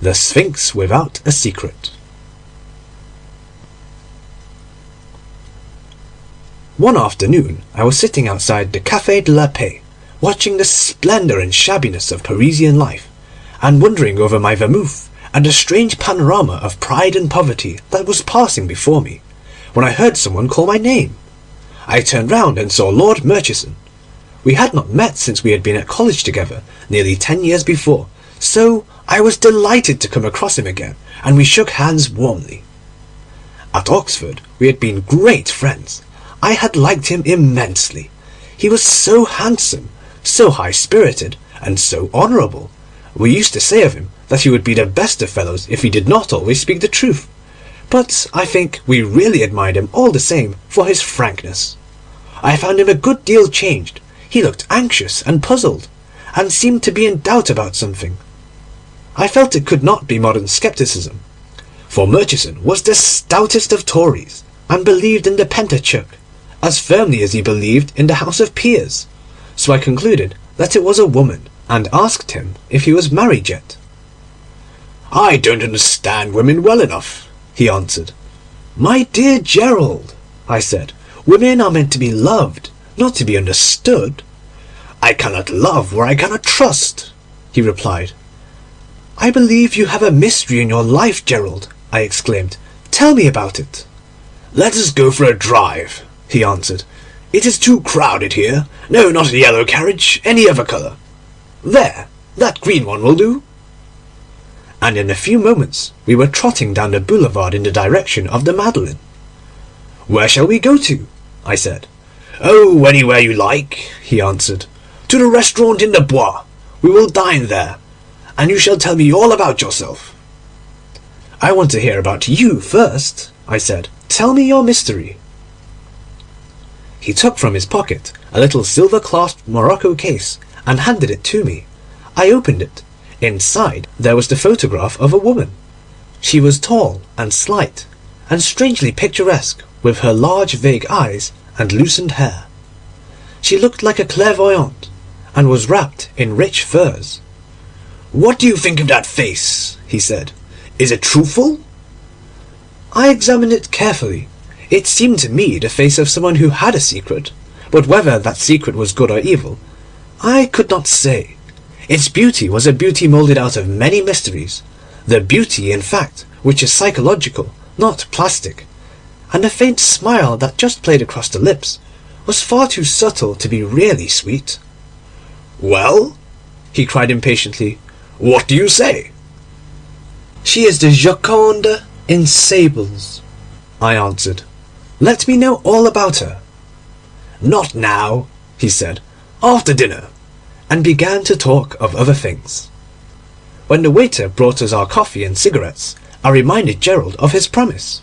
The Sphinx Without a Secret. One afternoon I was sitting outside the Café de la Paix, watching the splendour and shabbiness of Parisian life, and wondering over my vermouth at the strange panorama of pride and poverty that was passing before me, when I heard someone call my name. I turned round and saw Lord Murchison. We had not met since we had been at college together nearly 10 years before, so I was delighted to come across him again, and we shook hands warmly. At Oxford we had been great friends. I had liked him immensely. He was so handsome, so high-spirited, and so honourable. We used to say of him that he would be the best of fellows if he did not always speak the truth. But I think we really admired him all the same for his frankness. I found him a good deal changed. He looked anxious and puzzled, and seemed to be in doubt about something. I felt it could not be modern scepticism, for Murchison was the stoutest of Tories, and believed in the Pentateuch as firmly as he believed in the House of Peers. So I concluded that it was a woman, and asked him if he was married yet. "I don't understand women well enough," he answered. "My dear Gerald," I said, "women are meant to be loved, not to be understood." "I cannot love where I cannot trust," he replied. "I believe you have a mystery in your life, Gerald," I exclaimed. "Tell me about it." "Let us go for a drive," he answered. "It is too crowded here. No, not a yellow carriage, any other colour. There, that green one will do." And in a few moments we were trotting down the boulevard in the direction of the Madeleine. "Where shall we go to?" I said. "Oh, anywhere you like," he answered. "To the restaurant in the Bois. We will dine there, and you shall tell me all about yourself." "I want to hear about you first," I said. "Tell me your mystery." He took from his pocket a little silver-clasped morocco case and handed it to me. I opened it. Inside there was the photograph of a woman. She was tall and slight, and strangely picturesque, with her large vague eyes and loosened hair. She looked like a clairvoyante, and was wrapped in rich furs. "What do you think of that face?" he said. "Is it truthful?" I examined it carefully. It seemed to me the face of someone who had a secret, but whether that secret was good or evil, I could not say. Its beauty was a beauty moulded out of many mysteries, the beauty, in fact, which is psychological, not plastic, and the faint smile that just played across the lips was far too subtle to be really sweet. "Well," he cried impatiently, "what do you say?" "She is the Joconde in sables," I answered. "Let me know all about her." "Not now," he said. "After dinner," and began to talk of other things. When the waiter brought us our coffee and cigarettes, I reminded Gerald of his promise.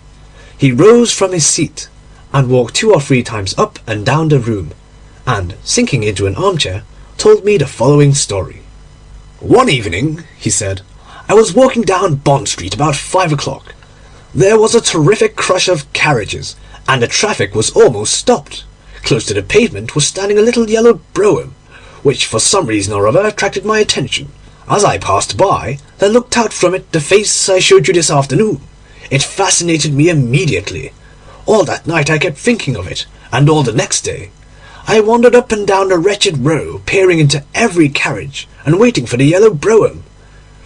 He rose from his seat and walked 2 or 3 times up and down the room, and, sinking into an armchair, told me the following story. "One evening," he said, "I was walking down Bond Street about 5 o'clock. There was a terrific crush of carriages, and the traffic was almost stopped. Close to the pavement was standing a little yellow brougham, which for some reason or other attracted my attention. As I passed by, there looked out from it the face I showed you this afternoon. It fascinated me immediately. All that night I kept thinking of it, and all the next day. I wandered up and down the wretched row, peering into every carriage, and waiting for the yellow brougham.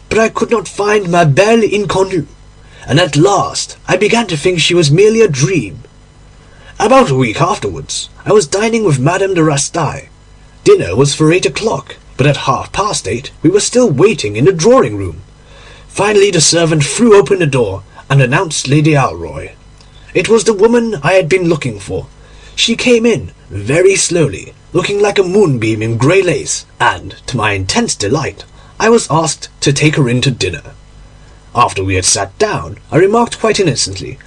But I could not find ma belle inconnue, and at last I began to think she was merely a dream. About a week afterwards, I was dining with Madame de Rastail. Dinner was for 8 o'clock, but at 8:30 we were still waiting in the drawing-room. Finally the servant threw open the door and announced Lady Alroy. It was the woman I had been looking for. She came in very slowly, looking like a moonbeam in grey lace, and, to my intense delight, I was asked to take her in to dinner. After we had sat down, I remarked quite innocently,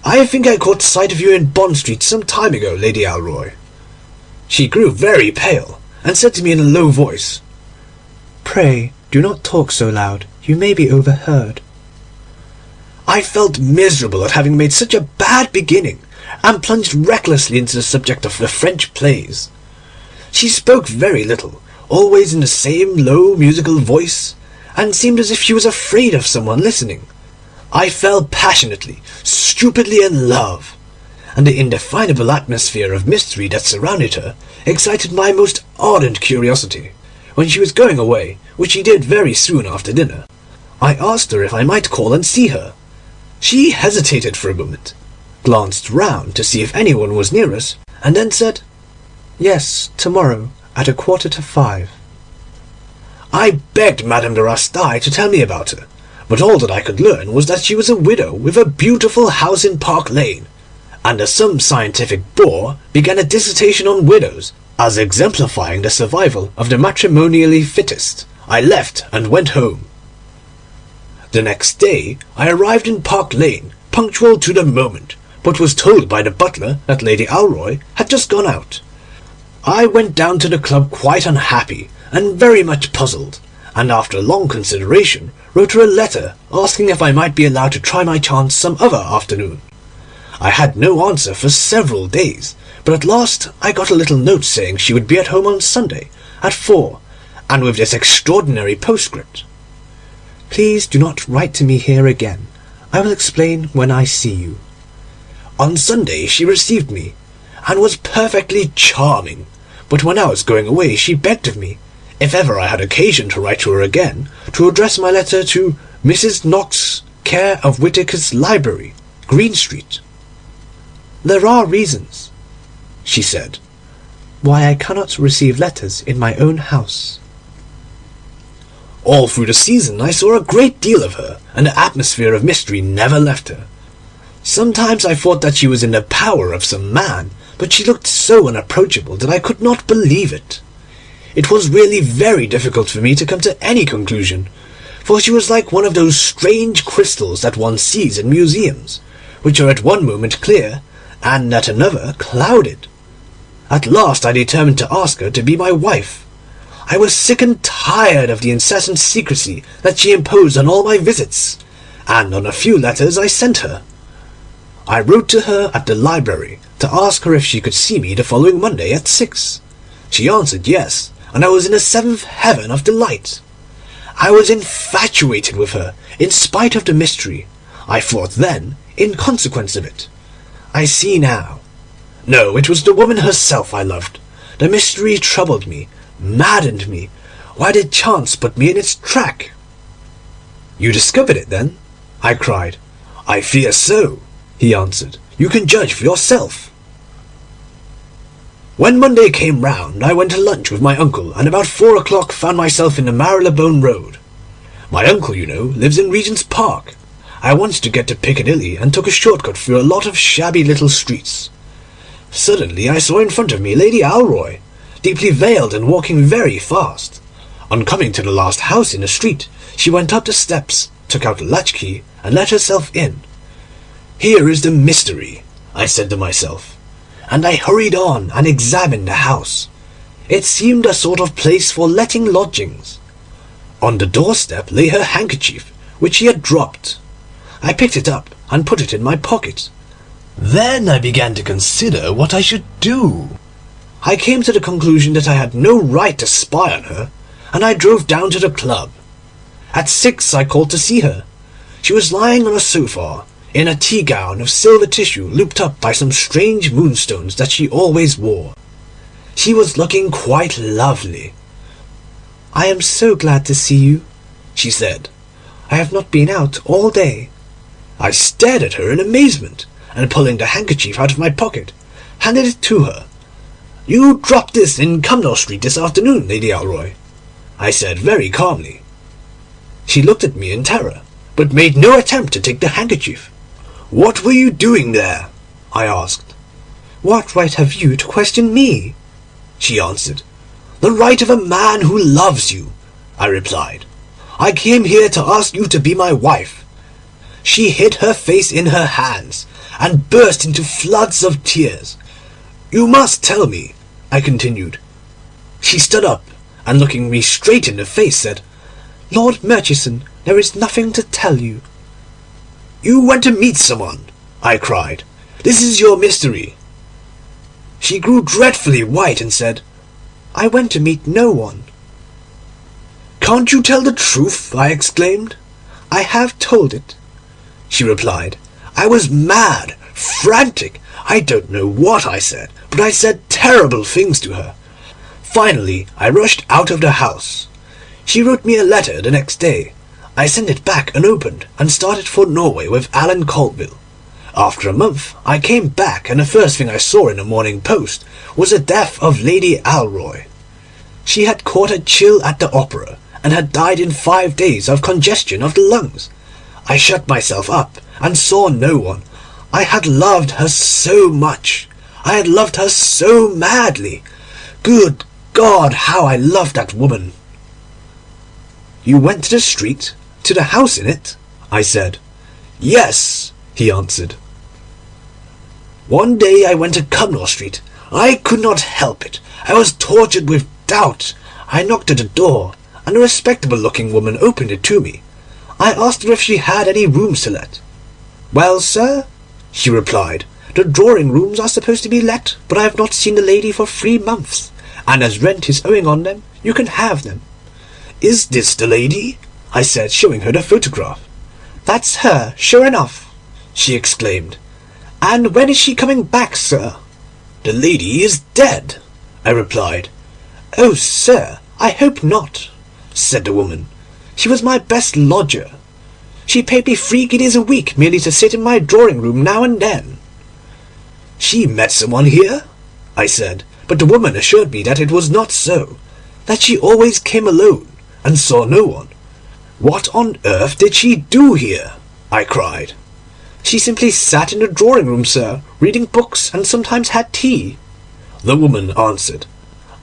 "I think I caught sight of you in Bond Street some time ago, Lady Alroy." She grew very pale, and said to me in a low voice, "Pray do not talk so loud. You may be overheard." I felt miserable at having made such a bad beginning, and plunged recklessly into the subject of the French plays. She spoke very little, always in the same low musical voice, and seemed as if she was afraid of someone listening. I fell passionately, stupidly in love, and the indefinable atmosphere of mystery that surrounded her excited my most ardent curiosity. When she was going away, which she did very soon after dinner, I asked her if I might call and see her. She hesitated for a moment, glanced round to see if anyone was near us, and then said, "Yes, tomorrow, at 5:15. I begged Madame de Rastail to tell me about her, but all that I could learn was that she was a widow with a beautiful house in Park Lane, and as some scientific bore began a dissertation on widows as exemplifying the survival of the matrimonially fittest, I left and went home. The next day I arrived in Park Lane, punctual to the moment, but was told by the butler that Lady Alroy had just gone out. I went down to the club quite unhappy and very much puzzled, and after long consideration wrote her a letter asking if I might be allowed to try my chance some other afternoon. I had no answer for several days, but at last I got a little note saying she would be at home on Sunday at 4, and with this extraordinary postscript: "Please do not write to me here again. I will explain when I see you." On Sunday she received me, and was perfectly charming, but when I was going away she begged of me, if ever I had occasion to write to her again, to address my letter to Mrs. Knox, care of Whittaker's Library, Green Street. "There are reasons," she said, "why I cannot receive letters in my own house." All through the season I saw a great deal of her, and the atmosphere of mystery never left her. Sometimes I thought that she was in the power of some man, but she looked so unapproachable that I could not believe it. It was really very difficult for me to come to any conclusion, for she was like one of those strange crystals that one sees in museums, which are at one moment clear, and at another clouded. At last I determined to ask her to be my wife. I was sick and tired of the incessant secrecy that she imposed on all my visits, and on a few letters I sent her. I wrote to her at the library to ask her if she could see me the following Monday at 6. She answered yes, and I was in the seventh heaven of delight. I was infatuated with her, in spite of the mystery. I thought then, in consequence of it. I see now. No, it was the woman herself I loved. The mystery troubled me, maddened me. Why did chance put me in its track? "You discovered it, then?" I cried. "I fear so," he answered. "You can judge for yourself." When Monday came round, I went to lunch with my uncle, and about 4 o'clock found myself in the Marylebone Road. My uncle, you know, lives in Regent's Park. I wanted to get to Piccadilly, and took a short-cut through a lot of shabby little streets. Suddenly I saw in front of me Lady Alroy, deeply veiled and walking very fast. On coming to the last house in the street, she went up the steps, took out the latchkey, and let herself in. "Here is the mystery," I said to myself, and I hurried on and examined the house. It seemed a sort of place for letting lodgings. On the doorstep lay her handkerchief, which she had dropped. I picked it up and put it in my pocket. Then I began to consider what I should do. I came to the conclusion that I had no right to spy on her, and I drove down to the club. At 6 I called to see her. She was lying on a sofa, in a tea gown of silver tissue looped up by some strange moonstones that she always wore. She was looking quite lovely. "I am so glad to see you," she said. "I have not been out all day." I stared at her in amazement, and pulling the handkerchief out of my pocket, handed it to her. "You dropped this in Cumnor Street this afternoon, Lady Alroy," I said very calmly. She looked at me in terror, but made no attempt to take the handkerchief. "What were you doing there?" I asked. "What right have you to question me?" she answered. "The right of a man who loves you," I replied. "I came here to ask you to be my wife." She hid her face in her hands, and burst into floods of tears. "You must tell me," I continued. She stood up, and looking me straight in the face, said, "Lord Murchison, there is nothing to tell you." "You went to meet someone," I cried. "This is your mystery." She grew dreadfully white and said, "I went to meet no one." "Can't you tell the truth?" I exclaimed. "I have told it," she replied. I was mad, frantic. I don't know what I said, but I said terrible things to her. Finally, I rushed out of the house. She wrote me a letter the next day. I sent it back unopened and started for Norway with Alan Colville. After a month, I came back, and the first thing I saw in the Morning Post was the death of Lady Alroy. She had caught a chill at the opera and had died in 5 days of congestion of the lungs. I shut myself up and saw no one. I had loved her so much. I had loved her so madly. Good God, how I loved that woman. You went to the street, to the house in it? I said. Yes, he answered. One day I went to Cumnor Street. I could not help it. I was tortured with doubt. I knocked at the door, and a respectable-looking woman opened it to me. I asked her if she had any rooms to let. "Well, sir," she replied, "the drawing-rooms are supposed to be let, but I have not seen the lady for 3 months, and as rent is owing on them, you can have them." "Is this the lady?" I said, showing her the photograph. "That's her, sure enough," she exclaimed. "And when is she coming back, sir?" "The lady is dead," I replied. "Oh, sir, I hope not," said the woman. "She was my best lodger. She paid me 3 guineas a week merely to sit in my drawing-room now and then." "She met someone here?" I said, but the woman assured me that it was not so, that she always came alone and saw no one. "What on earth did she do here?" I cried. "She simply sat in the drawing-room, sir, reading books, and sometimes had tea," the woman answered.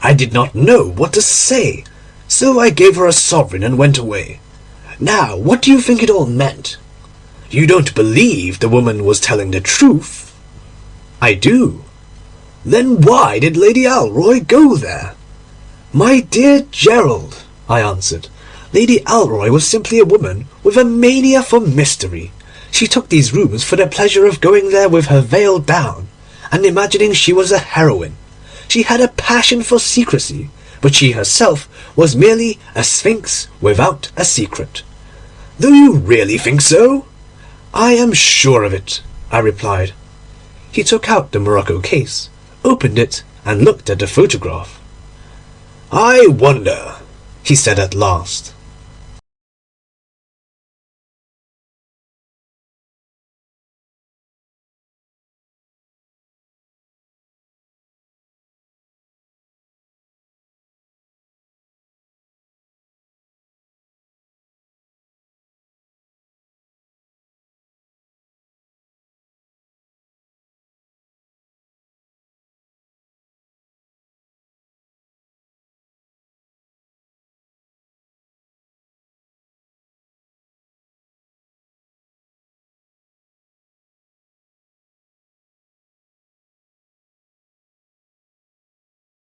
I did not know what to say, so I gave her a sovereign and went away. Now, what do you think it all meant? You don't believe the woman was telling the truth? I do. Then why did Lady Alroy go there? My dear Gerald, I answered, Lady Alroy was simply a woman with a mania for mystery. She took these rooms for the pleasure of going there with her veil down, and imagining she was a heroine. She had a passion for secrecy, but she herself was merely a sphinx without a secret. Do you really think so? I am sure of it, I replied. He took out the morocco case, opened it, and looked at the photograph. I wonder, he said at last.